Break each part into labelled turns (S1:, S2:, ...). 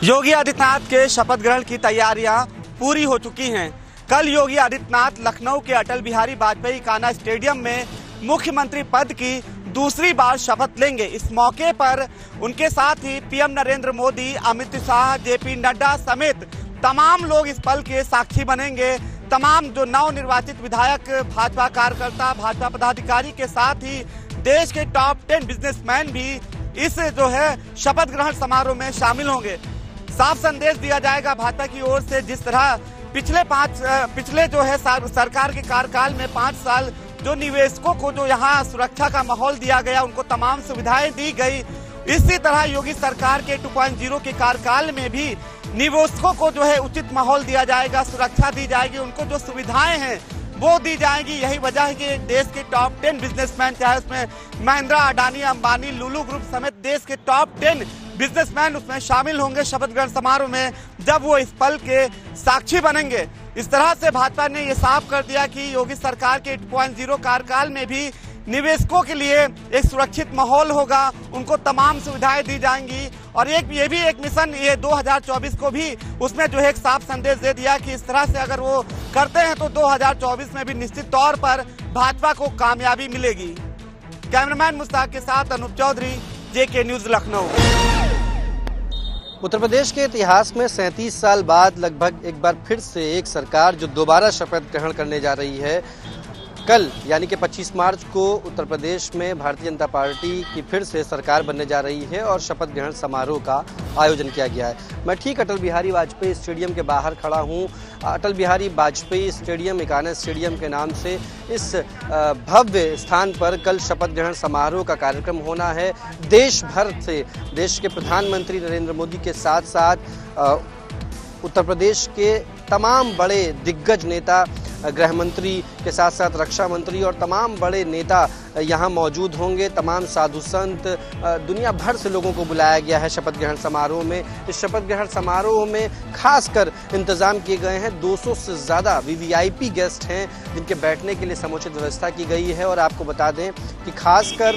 S1: योगी आदित्यनाथ के शपथ ग्रहण की तैयारियां पूरी हो चुकी हैं। कल योगी आदित्यनाथ लखनऊ के अटल बिहारी वाजपेयी इकाना स्टेडियम में मुख्यमंत्री पद की दूसरी बार शपथ लेंगे। इस मौके पर उनके साथ ही पीएम नरेंद्र मोदी, अमित शाह, जेपी नड्डा समेत तमाम लोग इस पल के साक्षी बनेंगे। तमाम जो नवनिर्वाचित विधायक, भाजपा कार्यकर्ता, भाजपा पदाधिकारी के साथ ही देश के टॉप 10 बिजनेसमैन भी इस जो है शपथ ग्रहण समारोह में शामिल होंगे। साफ संदेश दिया जाएगा भाजपा की ओर से, जिस तरह पिछले जो है सरकार के कार्यकाल में 5 साल जो निवेशकों को जो यहाँ सुरक्षा का माहौल दिया गया, उनको तमाम सुविधाएं दी गई, इसी तरह योगी सरकार के 2.0 के कार्यकाल में भी निवेशकों को जो है उचित माहौल दिया जाएगा, सुरक्षा दी जाएगी, उनको जो सुविधाएं हैं वो दी जाएगी। यही वजह है कि देश के टॉप 10 बिजनेसमैन, चाहे उसमें महिंद्रा, अडानी, अंबानी, लुलु ग्रुप समेत देश के टॉप 10 बिजनेसमैन उसमें शामिल होंगे शपथ ग्रहण समारोह में, जब वो इस पल के साक्षी बनेंगे। इस तरह से भाजपा ने ये साफ कर दिया कि योगी सरकार के 2.0 कार्यकाल में भी निवेशकों के लिए एक सुरक्षित माहौल होगा, उनको तमाम सुविधाएं दी जाएंगी। और ये भी एक मिशन ये 2024 को भी उसमें जो है एक साफ संदेश दे दिया कि इस तरह से अगर वो करते हैं तो 2024 में भी निश्चित तौर पर भाजपा को कामयाबी मिलेगी। कैमरामैन मुश्ताक के साथ अनूप चौधरी, जेके न्यूज, लखनऊ।
S2: उत्तर प्रदेश के इतिहास में 37 साल बाद लगभग एक बार फिर से एक सरकार जो दोबारा शपथ ग्रहण करने जा रही है। कल यानी कि 25 मार्च को उत्तर प्रदेश में भारतीय जनता पार्टी की फिर से सरकार बनने जा रही है और शपथ ग्रहण समारोह का आयोजन किया गया है। मैं ठीक अटल बिहारी वाजपेयी स्टेडियम के बाहर खड़ा हूं। अटल बिहारी वाजपेयी स्टेडियम, इकाना स्टेडियम के नाम से इस भव्य स्थान पर कल शपथ ग्रहण समारोह का कार्यक्रम होना है। देश भर से देश के प्रधानमंत्री नरेंद्र मोदी के साथ साथ उत्तर प्रदेश के तमाम बड़े दिग्गज नेता, गृह मंत्री के साथ साथ रक्षा मंत्री और तमाम बड़े नेता यहाँ मौजूद होंगे। तमाम साधु संत, दुनिया भर से लोगों को बुलाया गया है शपथ ग्रहण समारोह में। इस शपथ ग्रहण समारोह में खासकर इंतजाम किए गए हैं। 200 से ज़्यादा वीवीआईपी गेस्ट हैं जिनके बैठने के लिए समुचित व्यवस्था की गई है। और आपको बता दें कि खासकर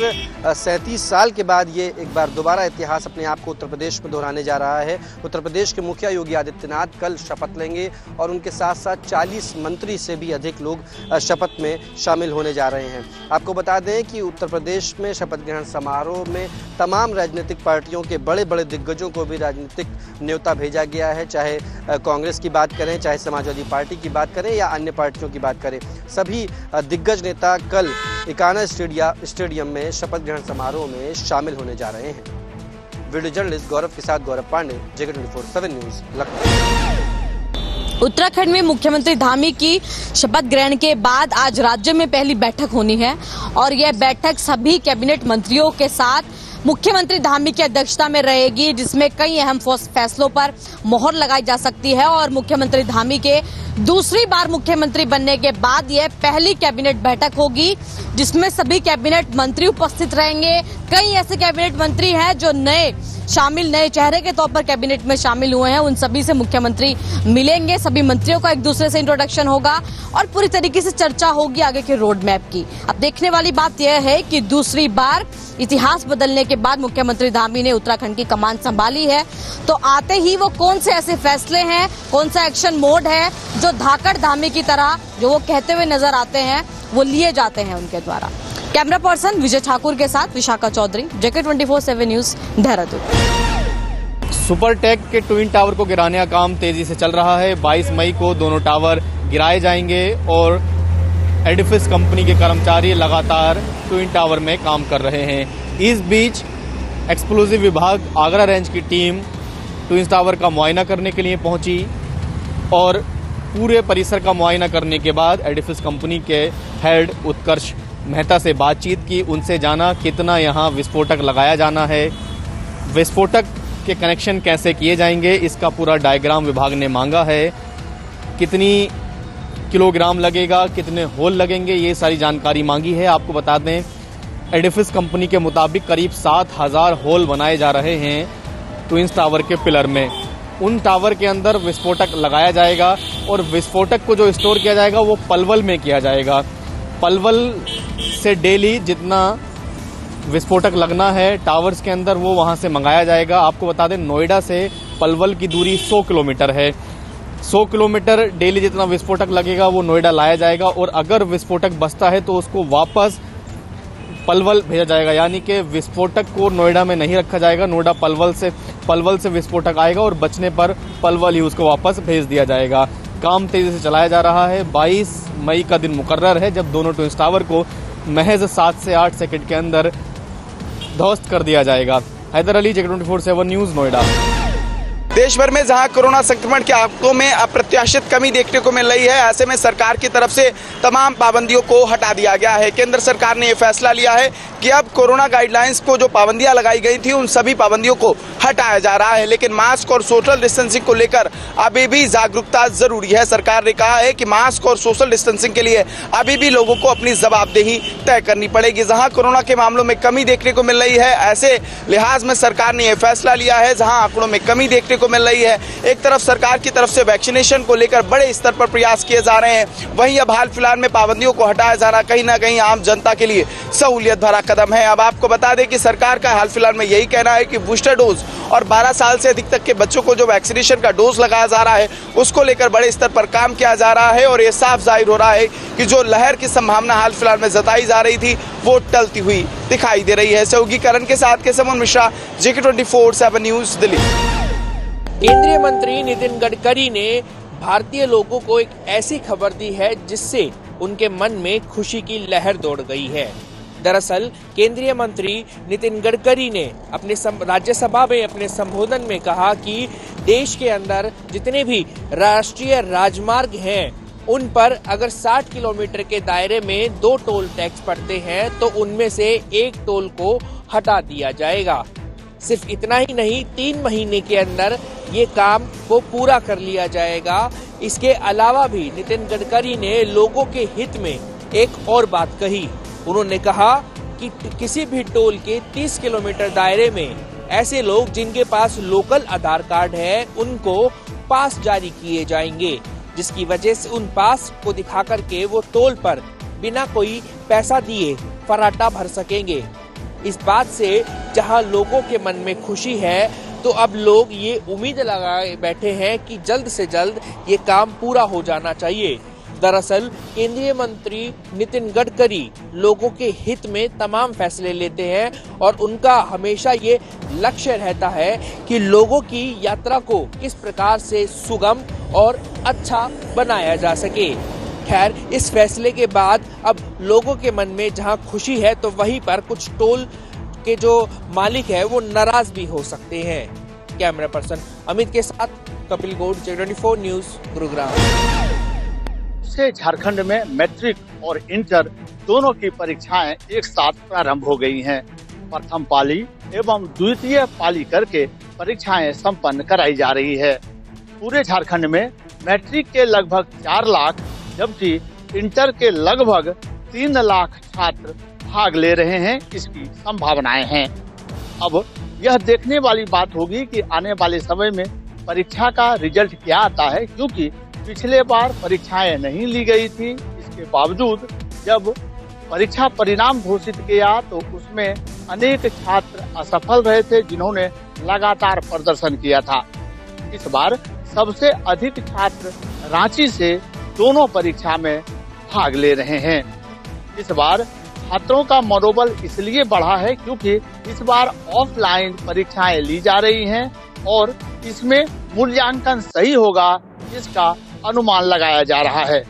S2: 37 साल के बाद ये एक बार दोबारा इतिहास अपने आप को उत्तर प्रदेश में दोहराने जा रहा है। उत्तर प्रदेश के मुखिया योगी आदित्यनाथ कल शपथ लेंगे और उनके साथ साथ 40 मंत्री से भी अधिक लोग शपथ में शामिल होने जा रहे हैं। आपको बता दें कि उत्तर प्रदेश में शपथ ग्रहण समारोह में तमाम राजनीतिक पार्टियों के बड़े बड़े दिग्गजों को भी राजनीतिक न्योता भेजा गया है। चाहे कांग्रेस की बात करें, चाहे समाजवादी पार्टी की बात करें या अन्य पार्टियों की बात करें, सभी दिग्गज नेता कल इकाना स्टेडियम में शपथ ग्रहण समारोह में शामिल होने जा रहे हैं। वीडियो जर्नलिस्ट गौरव के साथ गौरव पांडे, जेके 24/7 न्यूज, लखनऊ।
S3: उत्तराखंड में मुख्यमंत्री धामी की शपथ ग्रहण के बाद आज राज्य में पहली बैठक होनी है और यह बैठक सभी कैबिनेट मंत्रियों के साथ मुख्यमंत्री धामी की अध्यक्षता में रहेगी, जिसमें कई अहम फैसलों पर मोहर लगाई जा सकती है। और मुख्यमंत्री धामी के दूसरी बार मुख्यमंत्री बनने के बाद यह पहली कैबिनेट बैठक होगी जिसमें सभी कैबिनेट मंत्री उपस्थित रहेंगे। कई ऐसे कैबिनेट मंत्री हैं जो नए चेहरे के तौर पर कैबिनेट में शामिल हुए हैं, उन सभी से मुख्यमंत्री मिलेंगे। सभी मंत्रियों का एक दूसरे से इंट्रोडक्शन होगा और पूरी तरीके से चर्चा होगी आगे के रोड मैप की। अब देखने वाली बात यह है कि दूसरी बार इतिहास बदलने के बाद मुख्यमंत्री धामी ने उत्तराखंड की कमान संभाली है, तो आते ही वो कौन से ऐसे फैसले हैं, कौन सा एक्शन मोड है जो धाकड़ धामी की तरह जो वो कहते हुए नजर आते हैं वो लिए जाते हैं उनके द्वारा। कैमरा पर्सन विजय ठाकुर के साथ विशाखा चौधरी, जेके 24/7 न्यूज, देहरादून।
S4: सुपरटेक के ट्विन टावर को गिराने का काम तेजी से चल रहा है। 22 मई को दोनों टावर गिराए जाएंगे और एडिफिस कंपनी के कर्मचारी लगातार ट्विन टावर में काम कर रहे हैं। इस बीच एक्सप्लोजिव विभाग आगरा रेंज की टीम ट्विन टावर का मुआयना करने के लिए पहुंची और पूरे परिसर का मुआयना करने के बाद एडिफिस कंपनी के हेड उत्कर्ष मेहता से बातचीत की, उनसे जाना कितना यहाँ विस्फोटक लगाया जाना है, विस्फोटक के कनेक्शन कैसे किए जाएंगे, इसका पूरा डायग्राम विभाग ने मांगा है। कितनी किलोग्राम लगेगा, कितने होल लगेंगे, ये सारी जानकारी मांगी है। आपको बता दें एडिफिस कंपनी के मुताबिक करीब 7000 होल बनाए जा रहे हैं ट्विन टावर के पिलर में। उन टावर के अंदर विस्फोटक लगाया जाएगा और विस्फोटक को जो स्टोर किया जाएगा वो पलवल में किया जाएगा। पलवल से डेली जितना विस्फोटक लगना है टावर्स के अंदर वो वहां से मंगाया जाएगा। आपको बता दें नोएडा से पलवल की दूरी 100 किलोमीटर है। 100 किलोमीटर डेली जितना विस्फोटक लगेगा वो नोएडा लाया जाएगा और अगर विस्फोटक बचता है तो उसको वापस पलवल भेजा जाएगा, यानी कि विस्फोटक को नोएडा में नहीं रखा जाएगा। नोएडा पलवल से विस्फोटक आएगा और बचने पर पलवल ही उसको वापस भेज दिया जाएगा। काम तेजी से चलाया जा रहा है। 22 मई का दिन मुकर्रर है जब दोनों ट्विन टावर को महज 7 से 8 सेकंड के अंदर ध्वस्त कर दिया जाएगा। हैदर अली, जेके 24/7 न्यूज, नोएडा।
S1: देश भर में जहां कोरोना संक्रमण के आंकड़ों में अप्रत्याशित कमी देखने को मिल रही है, ऐसे में सरकार की तरफ से तमाम पाबंदियों को हटा दिया गया है। केंद्र सरकार ने यह फैसला लिया है कि अब कोरोना गाइडलाइंस को जो पाबंदियां लगाई गई थी उन सभी पाबंदियों को हटाया जा रहा है, लेकिन मास्क और सोशल डिस्टेंसिंग को लेकर अभी भी जागरूकता जरूरी है। सरकार ने कहा है कि मास्क और सोशल डिस्टेंसिंग के लिए अभी भी लोगों को अपनी जवाबदेही तय करनी पड़ेगी। जहां कोरोना के मामलों में कमी देखने को मिल रही है, ऐसे लिहाज में सरकार ने यह फैसला लिया है जहां आंकड़ों में कमी देखने को मिल रही है। एक तरफ सरकार की तरफ से वैक्सीनेशन को लेकर बड़े स्तर पर प्रयास किए जा रहे हैं, वहीं अब हाल फिलहाल में पाबंदियों को हटाया जाना कहीं ना कहीं आम जनता के लिए सहूलियत भरा कदम है। अब आपको बता दें कि सरकार का हाल फिलहाल में यही कहना है कि बूस्टर डोज और 12 साल से अधिक तक के बच्चों को जो वैक्सीनेशन का डोज लगाया जा रहा है उसको लेकर बड़े स्तर पर काम किया जा रहा है और ये साफ जाहिर हो रहा है कि जो लहर की संभावना हाल फिलहाल में जताई जा रही थी वो टलती हुई दिखाई दे रही है। सहयोगी करण के साथ केशव मिश्रा, जेके 24/7 न्यूज, दिल्ली।
S5: केंद्रीय मंत्री नितिन गडकरी ने भारतीय लोगों को एक ऐसी खबर दी है जिससे उनके मन में खुशी की लहर दौड़ गई है। दरअसल केंद्रीय मंत्री नितिन गडकरी ने अपने राज्यसभा में अपने संबोधन में कहा कि देश के अंदर जितने भी राष्ट्रीय राजमार्ग हैं उन पर अगर 60 किलोमीटर के दायरे में 2 टोल टैक्स पड़ते हैं तो उनमें से एक टोल को हटा दिया जाएगा। सिर्फ इतना ही नहीं, 3 महीने के अंदर ये काम को पूरा कर लिया जाएगा। इसके अलावा भी नितिन गडकरी ने लोगों के हित में एक और बात कही। उन्होंने कहा कि किसी भी टोल के 30 किलोमीटर दायरे में ऐसे लोग जिनके पास लोकल आधार कार्ड है उनको पास जारी किए जाएंगे, जिसकी वजह से उन पास को दिखा करके वो टोल पर बिना कोई पैसा दिए फर्राटा भर सकेंगे। इस बात से जहां लोगों के मन में खुशी है तो अब लोग ये उम्मीद लगाए बैठे हैं कि जल्द से जल्द ये काम पूरा हो जाना चाहिए। दरअसल केंद्रीय मंत्री नितिन गडकरी लोगों के हित में तमाम फैसले लेते हैं और उनका हमेशा ये लक्ष्य रहता है कि लोगों की यात्रा को किस प्रकार से सुगम और अच्छा बनाया जा सके। खैर, इस फैसले के बाद अब लोगों के मन में जहां खुशी है तो वहीं पर कुछ टोल के जो मालिक है वो नाराज भी हो सकते हैं। कैमरा पर्सन अमित के साथ कपिल गौड़, जेके 24 न्यूज, गुरुग्राम।
S6: से झारखंड में मैट्रिक और इंटर दोनों की परीक्षाएं एक साथ प्रारंभ हो गई हैं। प्रथम पाली एवं द्वितीय पाली करके परीक्षाएं संपन्न कराई जा रही है। पूरे झारखंड में मैट्रिक के लगभग 4 लाख जबकि इंटर के लगभग 3 लाख छात्र भाग ले रहे हैं। इसकी संभावनाएं हैं। अब यह देखने वाली बात होगी कि आने वाले समय में परीक्षा का रिजल्ट क्या आता है, क्योंकि पिछले बार परीक्षाएं नहीं ली गई थी। इसके बावजूद जब परीक्षा परिणाम घोषित किया तो उसमें अनेक छात्र असफल रहे थे जिन्होंने लगातार प्रदर्शन किया था। इस बार सबसे अधिक छात्र रांची से दोनों परीक्षा में भाग ले रहे हैं। इस बार छात्रों का मनोबल इसलिए बढ़ा है क्योंकि इस बार ऑफलाइन परीक्षाएं ली जा रही हैं और इसमें मूल्यांकन सही होगा इसका अनुमान लगाया जा रहा है।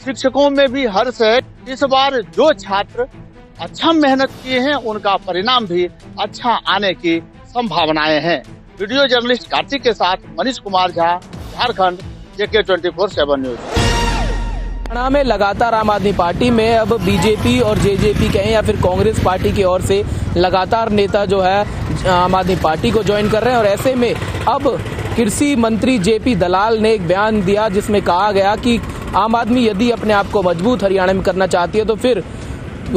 S6: शिक्षकों में भी हर्ष है। इस बार जो छात्र अच्छा मेहनत किए हैं उनका परिणाम भी अच्छा आने की संभावनाएं हैं। वीडियो जर्नलिस्ट कार्तिक के साथ मनीष कुमार झा, झारखंड, जेके 24/7 न्यूज।
S5: हरियाणा में लगातार आम आदमी पार्टी में अब बीजेपी और जेजेपी कहें या फिर कांग्रेस पार्टी की ओर से लगातार नेता जो है आम आदमी पार्टी को ज्वाइन कर रहे हैं और ऐसे में अब कृषि मंत्री जेपी दलाल ने एक बयान दिया जिसमें कहा गया कि आम आदमी यदि अपने आप को मजबूत हरियाणा में करना चाहती है तो फिर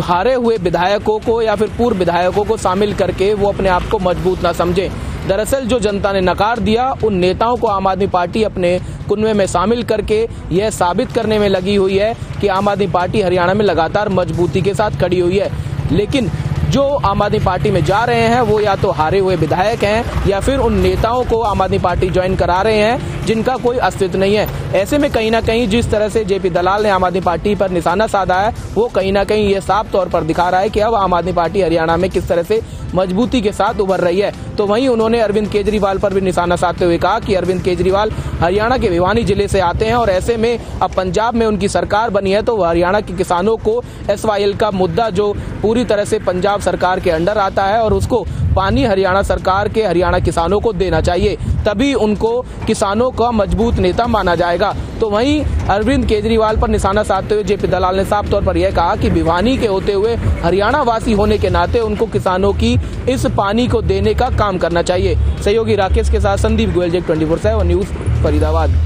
S5: हारे हुए विधायकों को या फिर पूर्व विधायकों को शामिल करके वो अपने आप को मजबूत ना समझें। दरअसल जो जनता ने नकार दिया, उन नेताओं को आम आदमी पार्टी अपने कुनबे में शामिल करके यह साबित करने में लगी हुई है कि आम आदमी पार्टी हरियाणा में लगातार मजबूती के साथ खड़ी हुई है। लेकिन जो आम आदमी पार्टी में जा रहे हैं वो या तो हारे हुए विधायक हैं या फिर उन नेताओं को आम आदमी पार्टी ज्वाइन करा रहे हैं जिनका कोई अस्तित्व नहीं है। ऐसे में कहीं ना कहीं जिस तरह से जेपी दलाल ने आम आदमी पार्टी पर निशाना साधा है, वो कहीं ना कहीं ये साफ तौर पर दिखा रहा है कि अब आम आदमी पार्टी हरियाणा में किस तरह से मजबूती के साथ उभर रही है। तो वहीं उन्होंने अरविंद केजरीवाल पर भी निशाना साधते हुए कहा कि अरविंद केजरीवाल हरियाणा के भिवानी जिले से आते हैं और ऐसे में अब पंजाब में उनकी सरकार बनी है तो हरियाणा के किसानों को SYL का मुद्दा जो पूरी तरह से पंजाब सरकार के अंडर आता है और उसको पानी हरियाणा सरकार के हरियाणा किसानों को देना चाहिए, तभी उनको किसानों का मजबूत नेता माना जाएगा। तो वहीं अरविंद केजरीवाल पर निशाना साधते हुए जेपी दलाल ने साफ तौर पर यह कहा कि भिवानी के होते हुए हरियाणा वासी होने के नाते उनको किसानों की इस पानी को देने का काम करना चाहिए। सहयोगी राकेश के साथ संदीप गोयल, J24/7 न्यूज, फरीदाबाद।